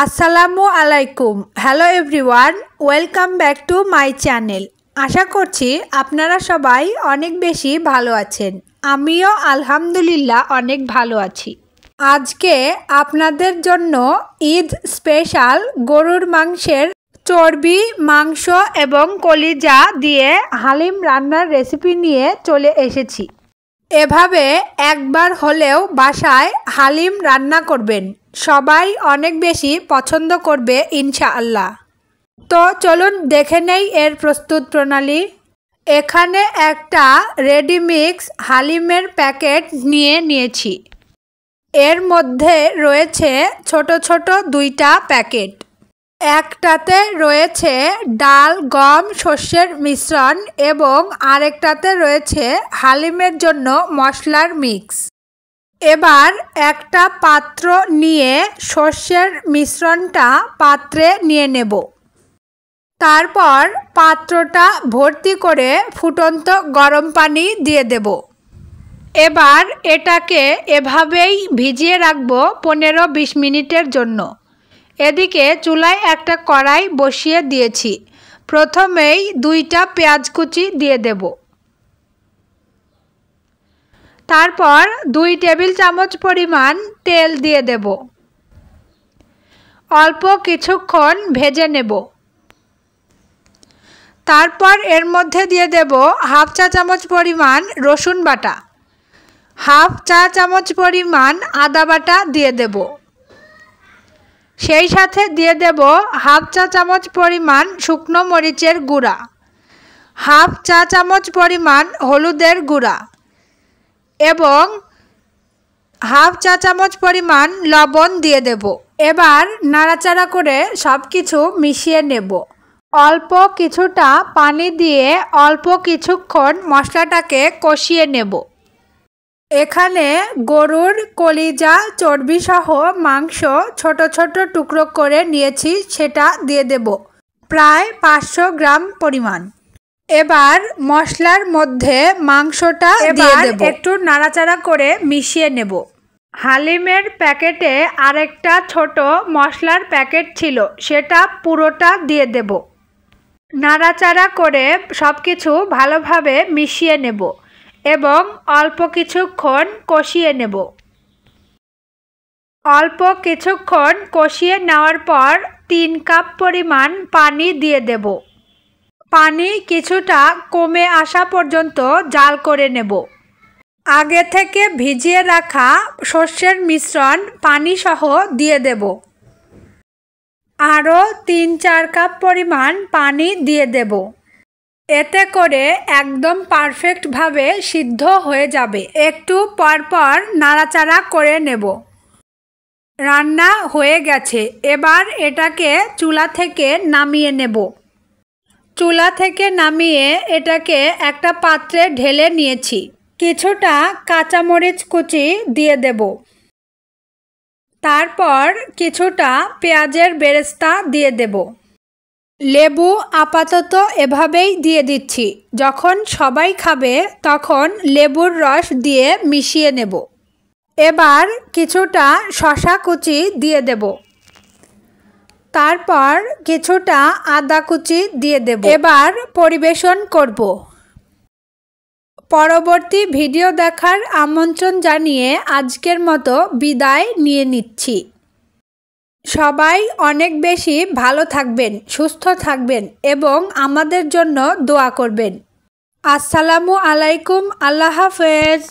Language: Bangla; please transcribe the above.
আসসালামু আলাইকুম। Hello everyone, welcome back to my channel. আশা করছি আপনারা সবাই অনেক বেশি ভালো আছেন। আমিও আলহামদুলিল্লাহ অনেক ভালো আছি। আজকে আপনাদের জন্য ঈদ স্পেশাল গরুর মাংসের চর্বি, মাংস এবং কলিজা দিয়ে হালিম রান্নার রেসিপি নিয়ে চলে এসেছি। এভাবে একবার হলেও বাসায় হালিম রান্না করবেন, সবাই অনেক বেশি পছন্দ করবে ইনশাআল্লাহ। তো চলুন দেখে নেই এর প্রস্তুত প্রণালী। এখানে একটা রেডিমিক্স হালিমের প্যাকেট নিয়েছি। এর মধ্যে রয়েছে ছোট ছোট দুইটা প্যাকেট। একটাতে রয়েছে ডাল, গম, শস্যের মিশ্রণ এবং আরেকটাতে রয়েছে হালিমের জন্য মশলার মিক্স। এবার একটা পাত্র নিয়ে শস্যের মিশ্রণটা পাত্রে নিয়ে নেব। তারপর পাত্রটা ভর্তি করে ফুটন্ত গরম পানি দিয়ে দেব। এবার এটাকে এভাবেই ভিজিয়ে রাখবো 15-20 মিনিটের জন্য। এদিকে চুলায় একটা কড়াই বসিয়ে দিয়েছি। প্রথমেই 2টা পেঁয়াজ কুচি দিয়ে দেব। তারপর 2 টেবিল চামচ পরিমাণ তেল দিয়ে দেব। অল্প কিছুক্ষণ ভেজে নেব। তারপর এর মধ্যে দিয়ে দেব হাফ চা চামচ পরিমাণ রসুন বাটা, হাফ চা চামচ পরিমাণ আদা বাটা দিয়ে দেব। সেই সাথে দিয়ে দেব হাফ চা চামচ পরিমাণ শুকনো মরিচের গুঁড়া, হাফ চা চামচ পরিমাণ হলুদের গুঁড়া এবং হাফ চা চামচ পরিমাণ লবণ দিয়ে দেব। এবার নাড়াচাড়া করে সব কিছু মিশিয়ে নেব। অল্প কিছুটা পানি দিয়ে অল্প কিছুক্ষণ মশলাটাকে কষিয়ে নেব। এখানে গরুর কলিজা চর্বিসহ মাংস ছোট ছোট টুকরো করে নিয়েছি, সেটা দিয়ে দেব প্রায় 500 গ্রাম পরিমাণ। এবার মশলার মধ্যে মাংসটা দিয়ে দেব। একটু নাড়াচাড়া করে মিশিয়ে নেব। হালিমের প্যাকেটে আরেকটা ছোট মশলার প্যাকেট ছিল, সেটা পুরোটা দিয়ে দেব। নাড়াচাড়া করে সব কিছু ভালোভাবে মিশিয়ে নেব এবং অল্প কিছুক্ষণ কষিয়ে নেব। অল্প কিছুক্ষণ কষিয়ে নেওয়ার পর 3 কাপ পরিমাণ পানি দিয়ে দেব। পানি কিছুটা কমে আসা পর্যন্ত জাল করে নেব। আগে থেকে ভিজিয়ে রাখা শস্যের মিশ্রণ পানি সহ দিয়ে দেব। আরও 3-4 কাপ পরিমাণ পানি দিয়ে দেব। এতে করে একদম পারফেক্টভাবে সিদ্ধ হয়ে যাবে। একটু পরপর নাড়াচাড়া করে নেব। রান্না হয়ে গেছে। এবার এটাকে চুলা থেকে নামিয়ে নেব। চুলা থেকে নামিয়ে এটাকে একটা পাত্রে ঢেলে নিয়েছি। কিছুটা কাঁচামরিচ কুচি দিয়ে দেব। তারপর কিছুটা পেঁয়াজের বেরেস্তা দিয়ে দেব। লেবু আপাতত এভাবেই দিয়ে দিচ্ছি। যখন সবাই খাবে তখন লেবুর রস দিয়ে মিশিয়ে নেব। এবার কিছুটা শসা কুচি দিয়ে দেব। তারপর কিছুটা আদা কুচি দিয়ে দেব। এবার পরিবেশন করব। পরবর্তী ভিডিও দেখার আমন্ত্রণ জানিয়ে আজকের মতো বিদায় নিয়ে নিচ্ছি। সবাই অনেক বেশি ভালো থাকবেন, সুস্থ থাকবেন এবং আমাদের জন্য দোয়া করবেন। আসসালামু আলাইকুম। আল্লাহ হাফেজ।